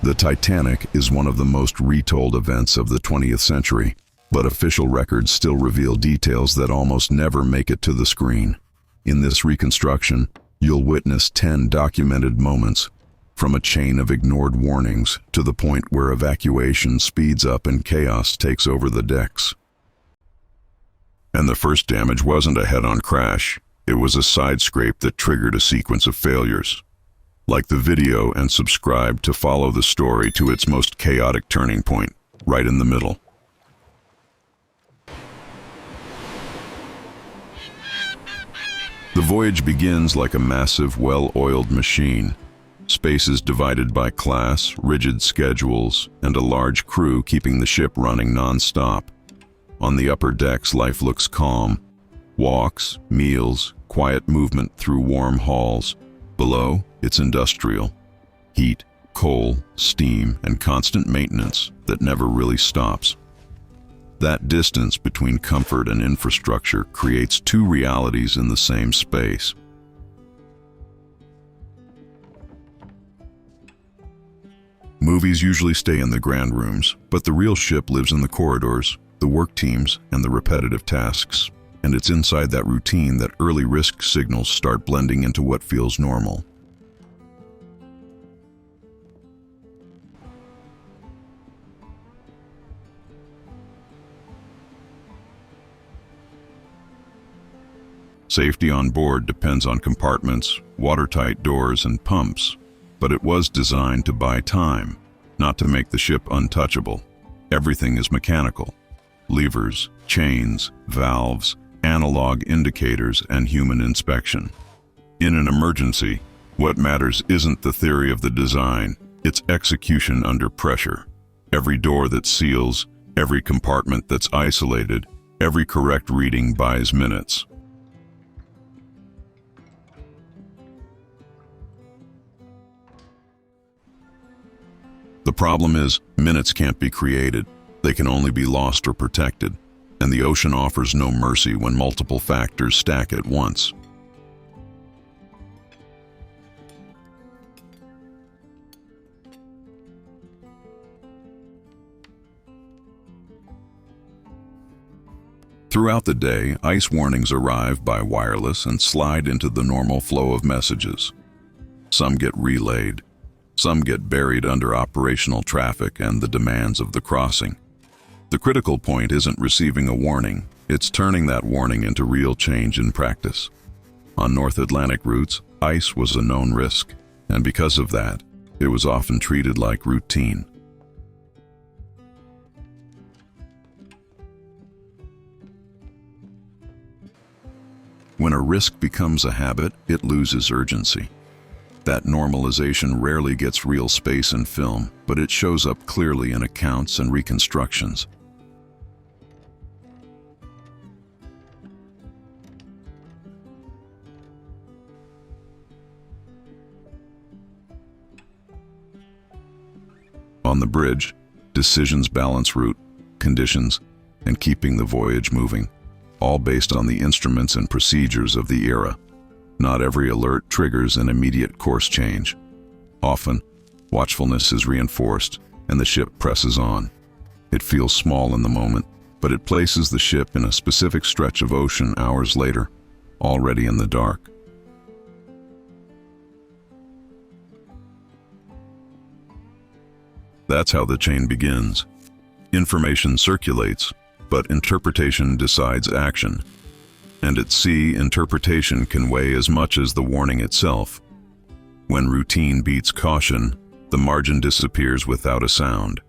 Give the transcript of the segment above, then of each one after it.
The Titanic is one of the most retold events of the 20th century, but official records still reveal details that almost never make it to the screen. In this reconstruction, you'll witness 10 documented moments, from a chain of ignored warnings to the point where evacuation speeds up and chaos takes over the decks. And the first damage wasn't a head-on crash, it was a side scrape that triggered a sequence of failures. Like the video and subscribe to follow the story to its most chaotic turning point, right in the middle. The voyage begins like a massive, well-oiled machine. Space is divided by class, rigid schedules, and a large crew keeping the ship running non-stop. On the upper decks, life looks calm. Walks, meals, quiet movement through warm halls. Below, it's industrial. Heat, coal, steam, and constant maintenance that never really stops. That distance between comfort and infrastructure creates two realities in the same space. Movies usually stay in the grand rooms, but the real ship lives in the corridors, the work teams, and the repetitive tasks. And it's inside that routine that early risk signals start blending into what feels normal. Safety on board depends on compartments, watertight doors, and pumps, but it was designed to buy time, not to make the ship untouchable. Everything is mechanical. Levers, chains, valves, analog indicators, and human inspection. In an emergency, what matters isn't the theory of the design, it's execution under pressure. Every door that seals, every compartment that's isolated, every correct reading buys minutes. The problem is, minutes can't be created. They can only be lost or protected, and the ocean offers no mercy when multiple factors stack at once. Throughout the day, ice warnings arrive by wireless and slide into the normal flow of messages. Some get relayed. Some get buried under operational traffic and the demands of the crossing. The critical point isn't receiving a warning, it's turning that warning into real change in practice. On North Atlantic routes, ice was a known risk, and because of that, it was often treated like routine. When a risk becomes a habit, it loses urgency. That normalization rarely gets real space in film, but it shows up clearly in accounts and reconstructions. On the bridge, decisions balance route, conditions, and keeping the voyage moving, all based on the instruments and procedures of the era. Not every alert triggers an immediate course change. Often, watchfulness is reinforced and the ship presses on. It feels small in the moment, but it places the ship in a specific stretch of ocean hours later, already in the dark. That's how the chain begins. Information circulates, but interpretation decides action. And at sea, interpretation can weigh as much as the warning itself. When routine beats caution, the margin disappears without a sound.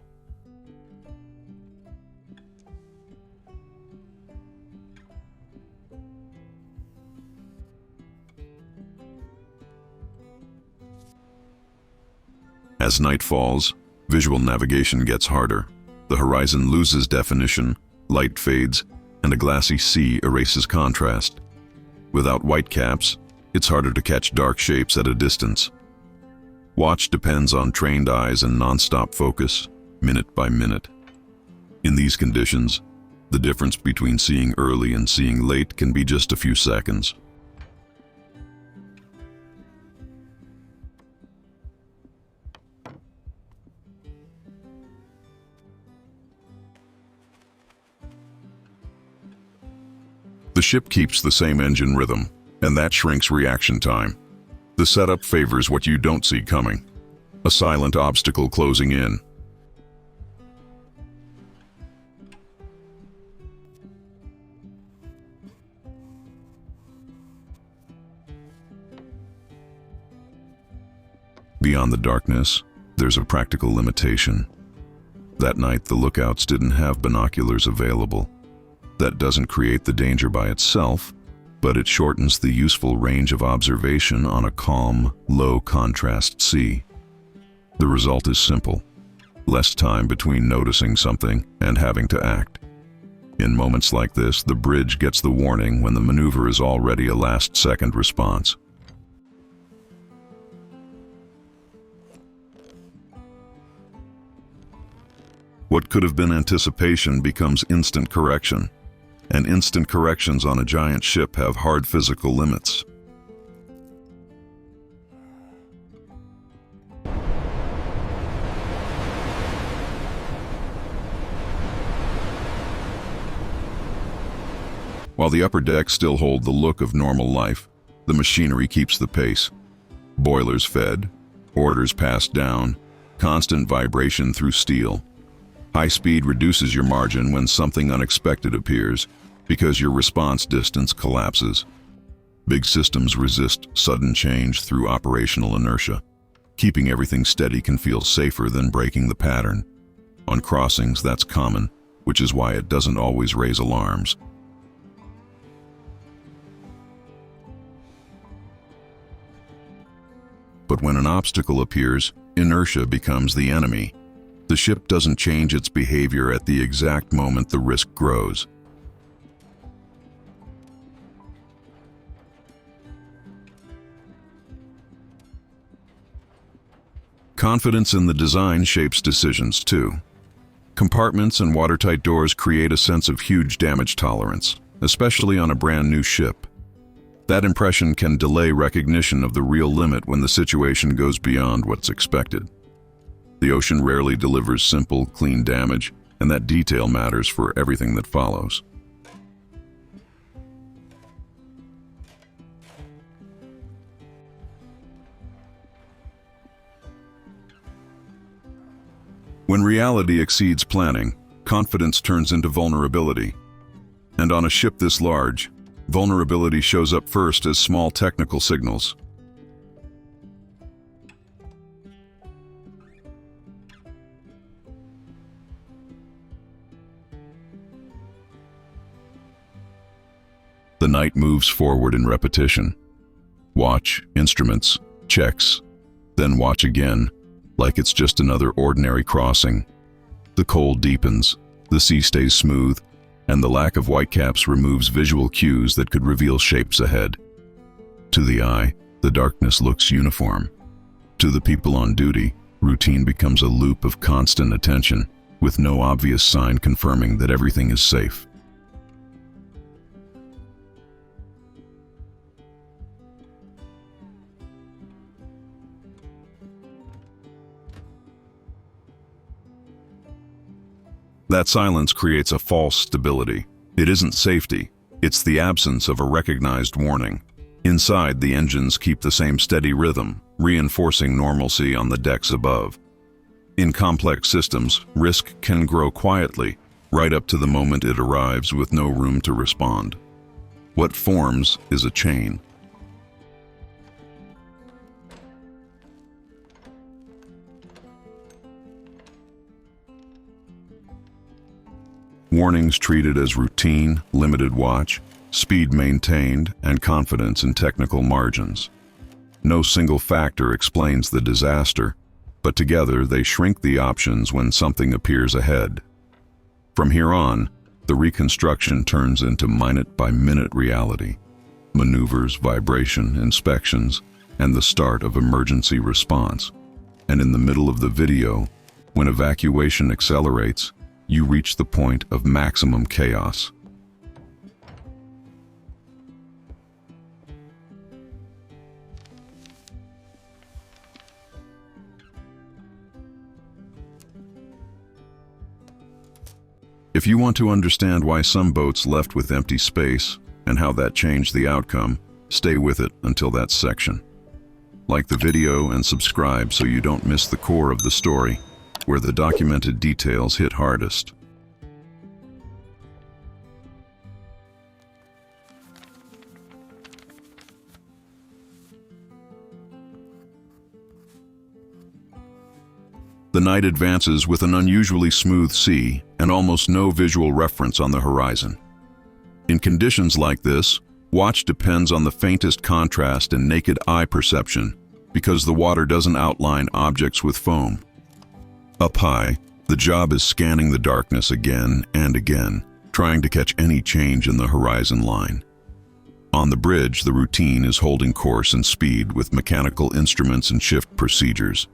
As night falls, visual navigation gets harder. The horizon loses definition, light fades, and a glassy sea erases contrast. Without whitecaps, it's harder to catch dark shapes at a distance. Watch depends on trained eyes and non-stop focus, minute by minute. In these conditions, the difference between seeing early and seeing late can be just a few seconds. ship keeps the same engine rhythm, and that shrinks reaction time. The setup favors what you don't see coming. A silent obstacle closing in. Beyond the darkness, there's a practical limitation. That night, the lookouts didn't have binoculars available. That doesn't create the danger by itself, but it shortens the useful range of observation on a calm, low-contrast sea. The result is simple: less time between noticing something and having to act. In moments like this, the bridge gets the warning when the maneuver is already a last-second response. What could have been anticipation becomes instant correction, and instant corrections on a giant ship have hard physical limits. While the upper decks still hold the look of normal life, the machinery keeps the pace. Boilers fed, orders passed down, constant vibration through steel. High speed reduces your margin when something unexpected appears, because your response distance collapses. Big systems resist sudden change through operational inertia. Keeping everything steady can feel safer than breaking the pattern. On crossings, that's common, which is why it doesn't always raise alarms. But when an obstacle appears, inertia becomes the enemy. The ship doesn't change its behavior at the exact moment the risk grows. Confidence in the design shapes decisions too. Compartments and watertight doors create a sense of huge damage tolerance, especially on a brand new ship. That impression can delay recognition of the real limit when the situation goes beyond what's expected. The ocean rarely delivers simple, clean damage, and that detail matters for everything that follows. When reality exceeds planning, confidence turns into vulnerability. And on a ship this large, vulnerability shows up first as small technical signals. The night moves forward in repetition. Watch, instruments, checks, then watch again, like it's just another ordinary crossing. The cold deepens, the sea stays smooth, and the lack of whitecaps removes visual cues that could reveal shapes ahead. To the eye, the darkness looks uniform. To the people on duty, routine becomes a loop of constant attention, with no obvious sign confirming that everything is safe. That silence creates a false stability. It isn't safety, it's the absence of a recognized warning. Inside, the engines keep the same steady rhythm, reinforcing normalcy on the decks above. In complex systems, risk can grow quietly, right up to the moment it arrives with no room to respond. What forms is a chain. Warnings treated as routine, limited watch, speed maintained, and confidence in technical margins. No single factor explains the disaster, but together they shrink the options when something appears ahead. From here on, the reconstruction turns into minute-by-minute reality. Maneuvers, vibration, inspections, and the start of emergency response. And in the middle of the video, when evacuation accelerates, you reach the point of maximum chaos. If you want to understand why some boats left with empty space, and how that changed the outcome, stay with it until that section. Like the video and subscribe so you don't miss the core of the story, where the documented details hit hardest. The night advances with an unusually smooth sea and almost no visual reference on the horizon. In conditions like this, watch depends on the faintest contrast and naked eye perception because the water doesn't outline objects with foam. Up high, the job is scanning the darkness again and again, trying to catch any change in the horizon line. On the bridge, the routine is holding course and speed with mechanical instruments and shift procedures.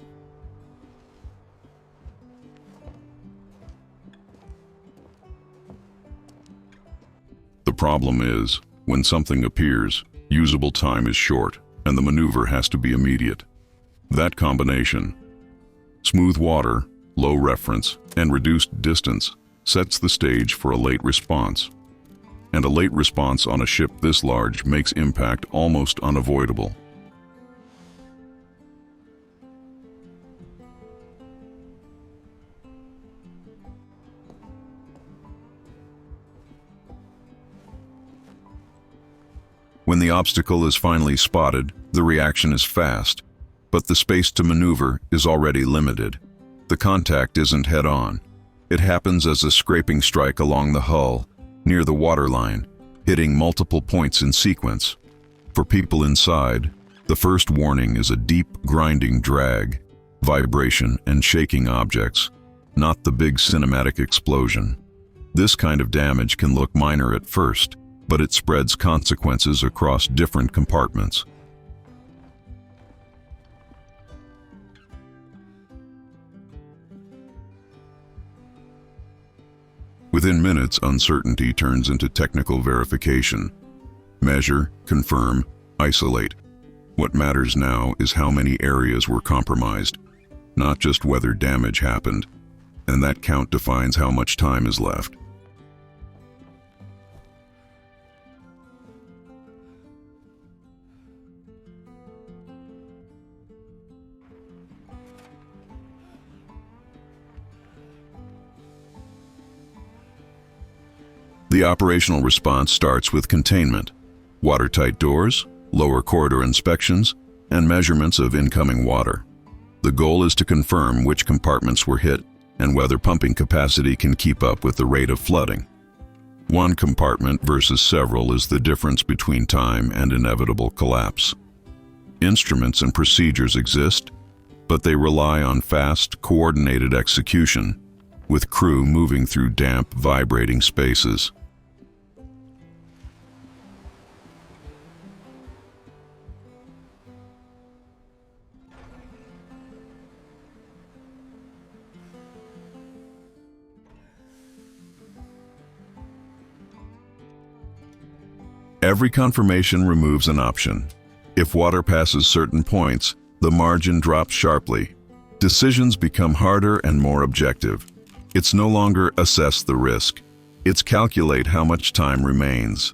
The problem is, when something appears, usable time is short, and the maneuver has to be immediate. That combination, smooth water, low reference, and reduced distance, sets the stage for a late response. And a late response on a ship this large makes impact almost unavoidable. When the obstacle is finally spotted, the reaction is fast, but the space to maneuver is already limited. The contact isn't head-on. It happens as a scraping strike along the hull, near the waterline, hitting multiple points in sequence. For people inside, the first warning is a deep, grinding drag, vibration, and shaking objects, not the big cinematic explosion. This kind of damage can look minor at first, but it spreads consequences across different compartments. Within minutes, uncertainty turns into technical verification. Measure, confirm, isolate. What matters now is how many areas were compromised, not just whether damage happened, and that count defines how much time is left. The operational response starts with containment, watertight doors, lower corridor inspections, and measurements of incoming water. The goal is to confirm which compartments were hit and whether pumping capacity can keep up with the rate of flooding. One compartment versus several is the difference between time and inevitable collapse. Instruments and procedures exist, but they rely on fast, coordinated execution, with crew moving through damp, vibrating spaces. Every confirmation removes an option. If water passes certain points, the margin drops sharply. Decisions become harder and more objective. It's no longer assess the risk. It's calculate how much time remains.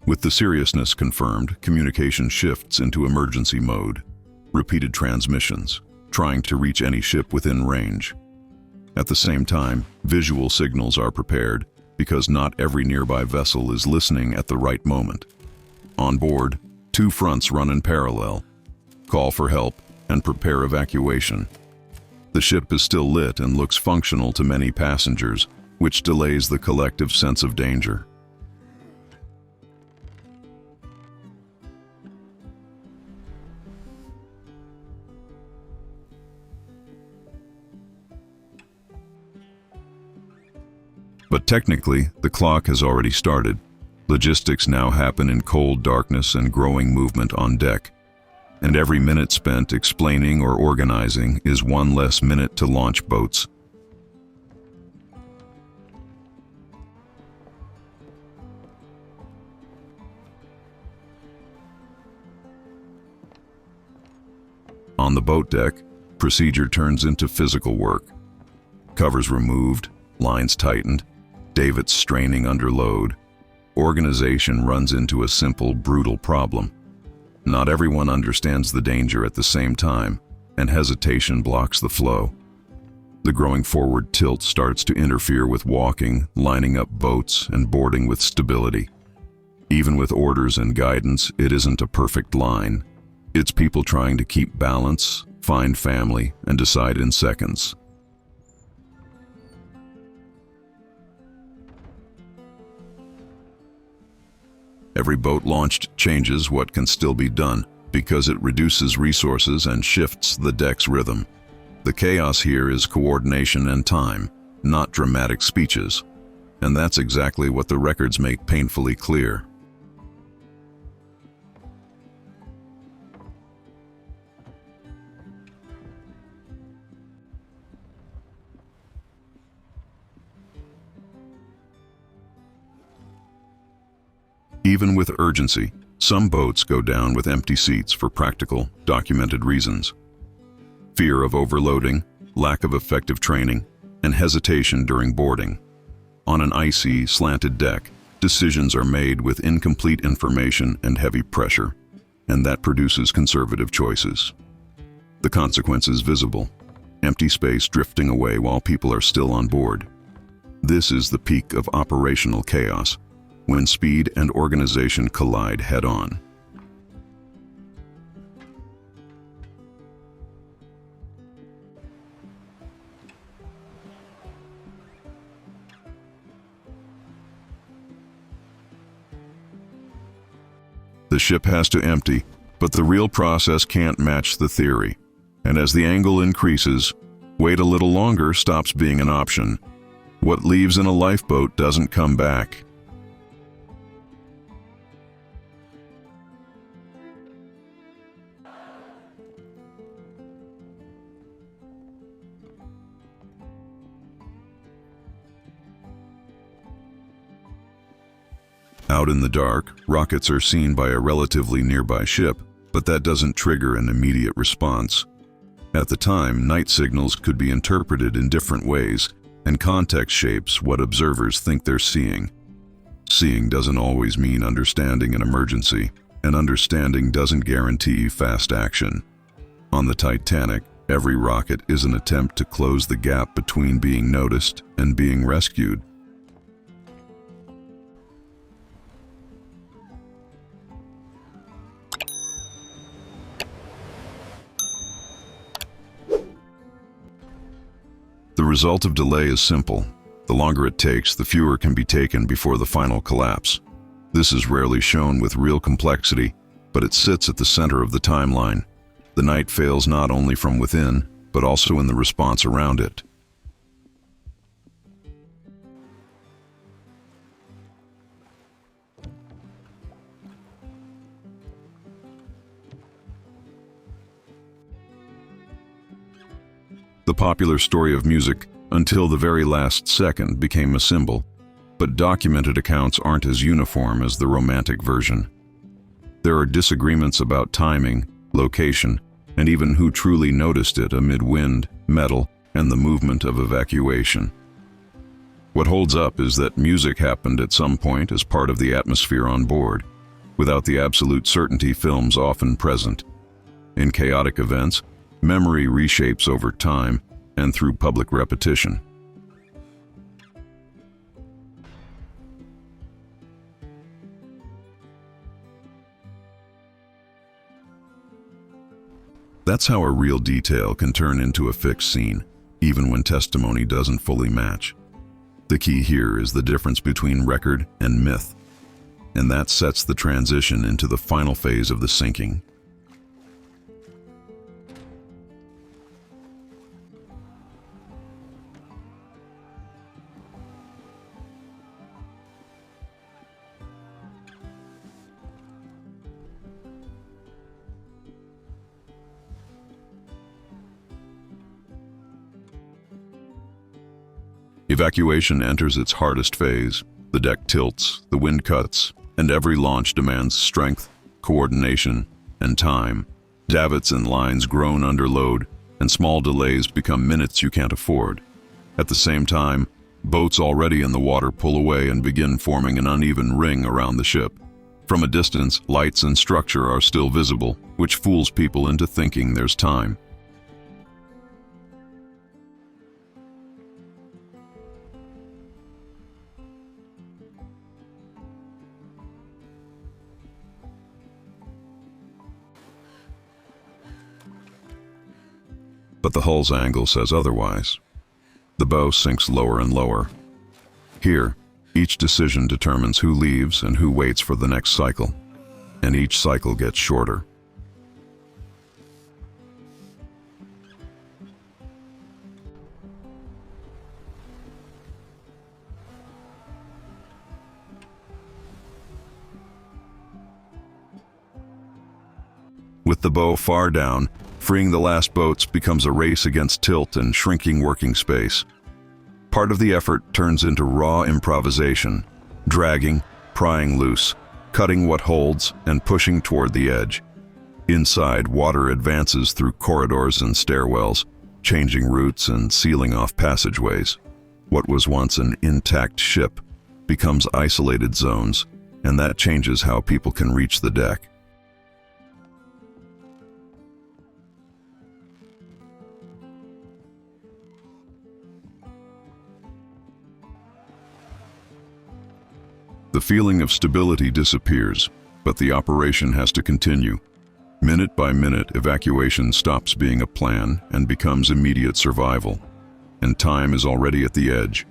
With the seriousness confirmed, communication shifts into emergency mode. Repeated transmissions, trying to reach any ship within range. At the same time, visual signals are prepared because not every nearby vessel is listening at the right moment. On board, two fronts run in parallel. Call for help and prepare evacuation. The ship is still lit and looks functional to many passengers, which delays the collective sense of danger. But technically, the clock has already started. Logistics now happen in cold darkness and growing movement on deck. And every minute spent explaining or organizing is one less minute to launch boats. On the boat deck, procedure turns into physical work. Covers removed, lines tightened, davits straining under load. Organization runs into a simple, brutal problem. Not everyone understands the danger at the same time, and hesitation blocks the flow. The growing forward tilt starts to interfere with walking, lining up boats, and boarding with stability. Even with orders and guidance, it isn't a perfect line. It's people trying to keep balance, find family, and decide in seconds. Every boat launched changes what can still be done, because it reduces resources and shifts the deck's rhythm. The chaos here is coordination and time, not dramatic speeches. And that's exactly what the records make painfully clear. Even with urgency, some boats go down with empty seats for practical, documented reasons. Fear of overloading, lack of effective training, and hesitation during boarding. On an icy, slanted deck, decisions are made with incomplete information and heavy pressure, and that produces conservative choices. The consequence is visible: empty space drifting away while people are still on board. This is the peak of operational chaos, when speed and organization collide head-on. The ship has to empty, but the real process can't match the theory. And as the angle increases, wait a little longer stops being an option. What leaves in a lifeboat doesn't come back. Out in the dark, rockets are seen by a relatively nearby ship, but that doesn't trigger an immediate response. At the time, night signals could be interpreted in different ways, and context shapes what observers think they're seeing. Seeing doesn't always mean understanding an emergency, and understanding doesn't guarantee fast action. On the Titanic, every rocket is an attempt to close the gap between being noticed and being rescued. The result of delay is simple. The longer it takes, the fewer can be taken before the final collapse. This is rarely shown with real complexity, but it sits at the center of the timeline. The night fails not only from within, but also in the response around it. The popular story of music, until the very last second, became a symbol, but documented accounts aren't as uniform as the romantic version. There are disagreements about timing, location, and even who truly noticed it amid wind, metal, and the movement of evacuation. What holds up is that music happened at some point as part of the atmosphere on board, without the absolute certainty films often present. In chaotic events, memory reshapes over time and through public repetition. That's how a real detail can turn into a fixed scene, even when testimony doesn't fully match. The key here is the difference between record and myth, and that sets the transition into the final phase of the sinking. Evacuation enters its hardest phase. The deck tilts, the wind cuts, and every launch demands strength, coordination, and time. Davits and lines groan under load, and small delays become minutes you can't afford. At the same time, boats already in the water pull away and begin forming an uneven ring around the ship. From a distance, lights and structure are still visible, which fools people into thinking there's time. But the hull's angle says otherwise. The bow sinks lower and lower. Here, each decision determines who leaves and who waits for the next cycle, and each cycle gets shorter. With the bow far down, freeing the last boats becomes a race against tilt and shrinking working space. Part of the effort turns into raw improvisation, dragging, prying loose, cutting what holds, and pushing toward the edge. Inside, water advances through corridors and stairwells, changing routes and sealing off passageways. What was once an intact ship becomes isolated zones, and that changes how people can reach the deck. The feeling of stability disappears, but the operation has to continue. Minute by minute, evacuation stops being a plan and becomes immediate survival, and time is already at the edge.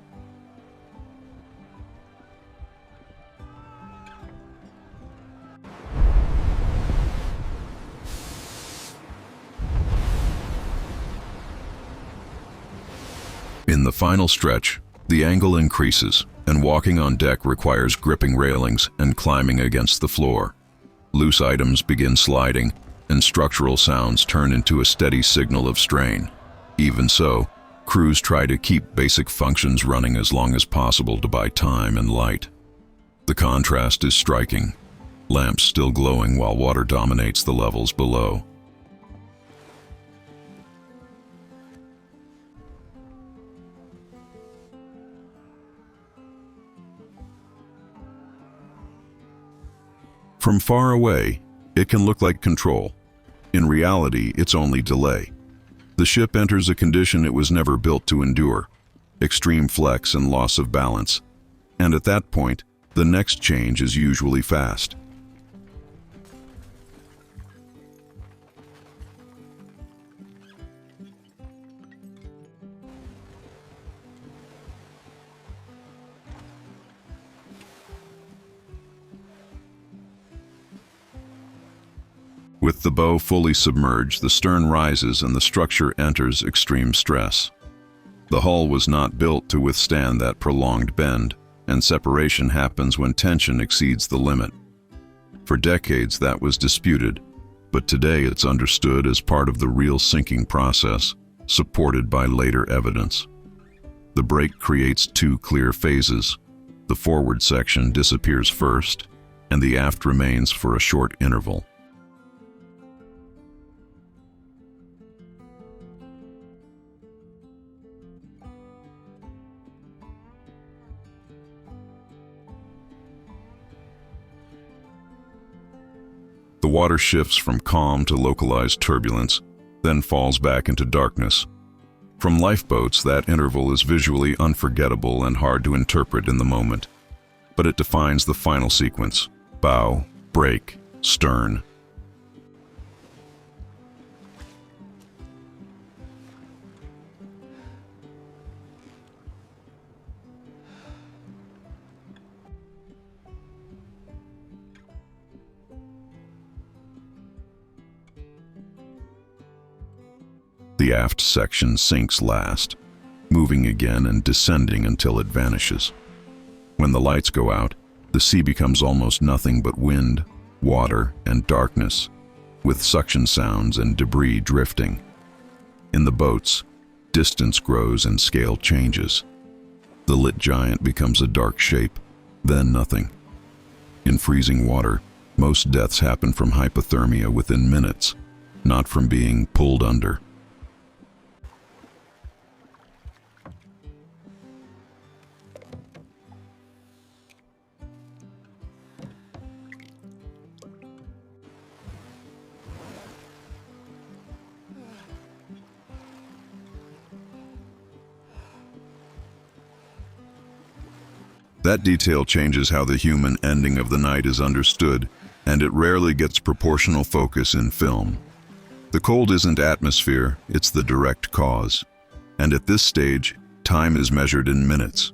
In the final stretch, the angle increases, and walking on deck requires gripping railings and climbing against the floor. Loose items begin sliding, and structural sounds turn into a steady signal of strain. Even so, crews try to keep basic functions running as long as possible to buy time and light. The contrast is striking, lamps still glowing while water dominates the levels below. From far away, it can look like control. In reality, it's only delay. The ship enters a condition it was never built to endure, extreme flex and loss of balance. And at that point, the next change is usually fast. With the bow fully submerged, the stern rises and the structure enters extreme stress. The hull was not built to withstand that prolonged bend, and separation happens when tension exceeds the limit. For decades that was disputed, but today it's understood as part of the real sinking process, supported by later evidence. The break creates two clear phases. The forward section disappears first, and the aft remains for a short interval. The water shifts from calm to localized turbulence, then falls back into darkness. From lifeboats, that interval is visually unforgettable and hard to interpret in the moment. But it defines the final sequence: bow, break, stern. The aft section sinks last, moving again and descending until it vanishes. When the lights go out, the sea becomes almost nothing but wind, water, and darkness, with suction sounds and debris drifting. In the boats, distance grows and scale changes. The lit giant becomes a dark shape, then nothing. In freezing water, most deaths happen from hypothermia within minutes. not from being pulled under. That detail changes how the human ending of the night is understood, and it rarely gets proportional focus in film. The cold isn't atmosphere, it's the direct cause. And at this stage, time is measured in minutes.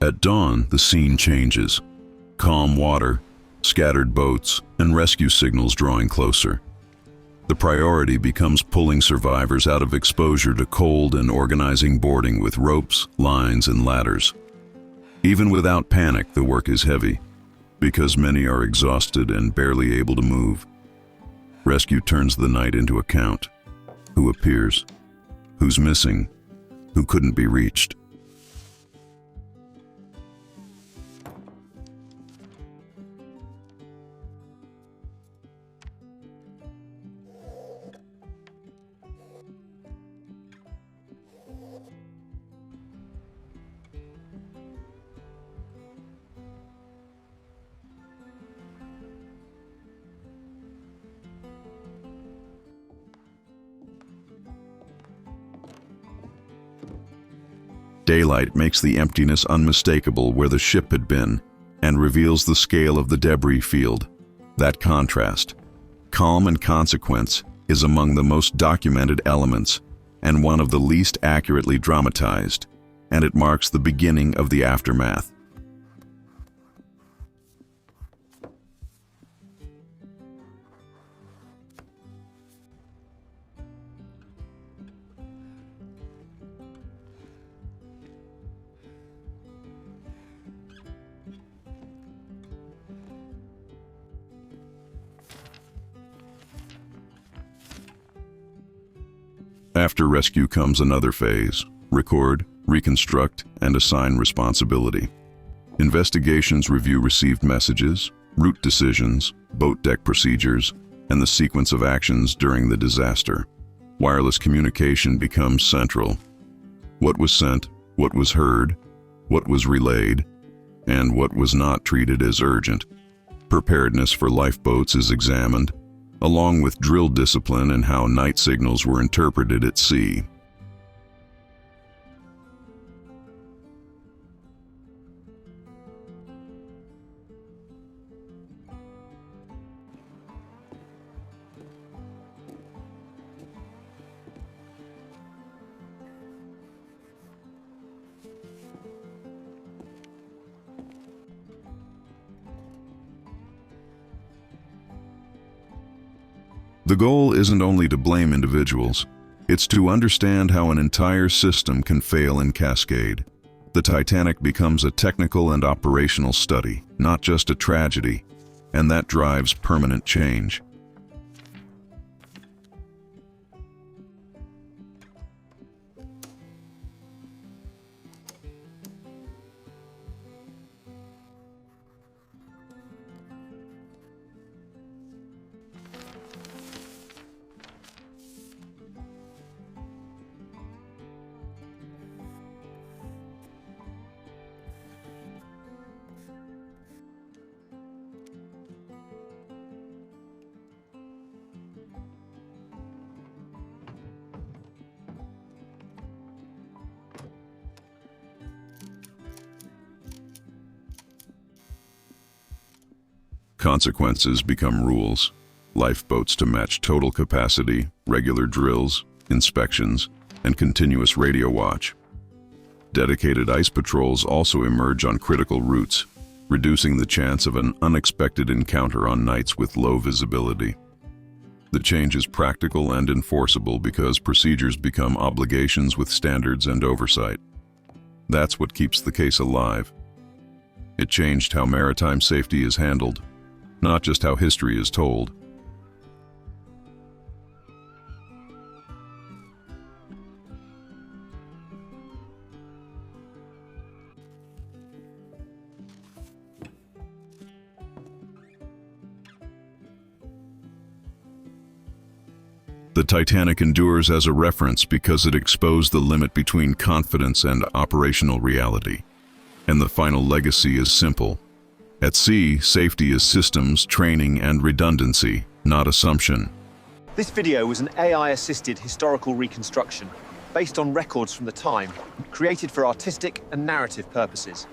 At dawn, the scene changes. Calm water, scattered boats, and rescue signals drawing closer. The priority becomes pulling survivors out of exposure to cold and organizing boarding with ropes, lines, and ladders. Even without panic, the work is heavy, because many are exhausted and barely able to move. Rescue turns the night into account. Who appears? Who's missing? Who couldn't be reached? Daylight makes the emptiness unmistakable where the ship had been and reveals the scale of the debris field. That contrast, calm and consequence, is among the most documented elements and one of the least accurately dramatized, and it marks the beginning of the aftermath. After rescue comes another phase: record, reconstruct, and assign responsibility. Investigations review received messages, route decisions, boat deck procedures, and the sequence of actions during the disaster. Wireless communication becomes central. What was sent, what was heard, what was relayed, and what was not treated as urgent. Preparedness for lifeboats is examined, along with drill discipline and how night signals were interpreted at sea. The goal isn't only to blame individuals, it's to understand how an entire system can fail in cascade. The Titanic becomes a technical and operational study, not just a tragedy, and that drives permanent change. Consequences become rules. Lifeboats to match total capacity, regular drills, inspections, and continuous radio watch. Dedicated ice patrols also emerge on critical routes, reducing the chance of an unexpected encounter on nights with low visibility. The change is practical and enforceable because procedures become obligations with standards and oversight. That's what keeps the case alive. It changed how maritime safety is handled, not just how history is told. The Titanic endures as a reference because it exposed the limit between confidence and operational reality. And the final legacy is simple. At sea, safety is systems, training, and redundancy, not assumption. This video was an AI-assisted historical reconstruction based on records from the time, created for artistic and narrative purposes.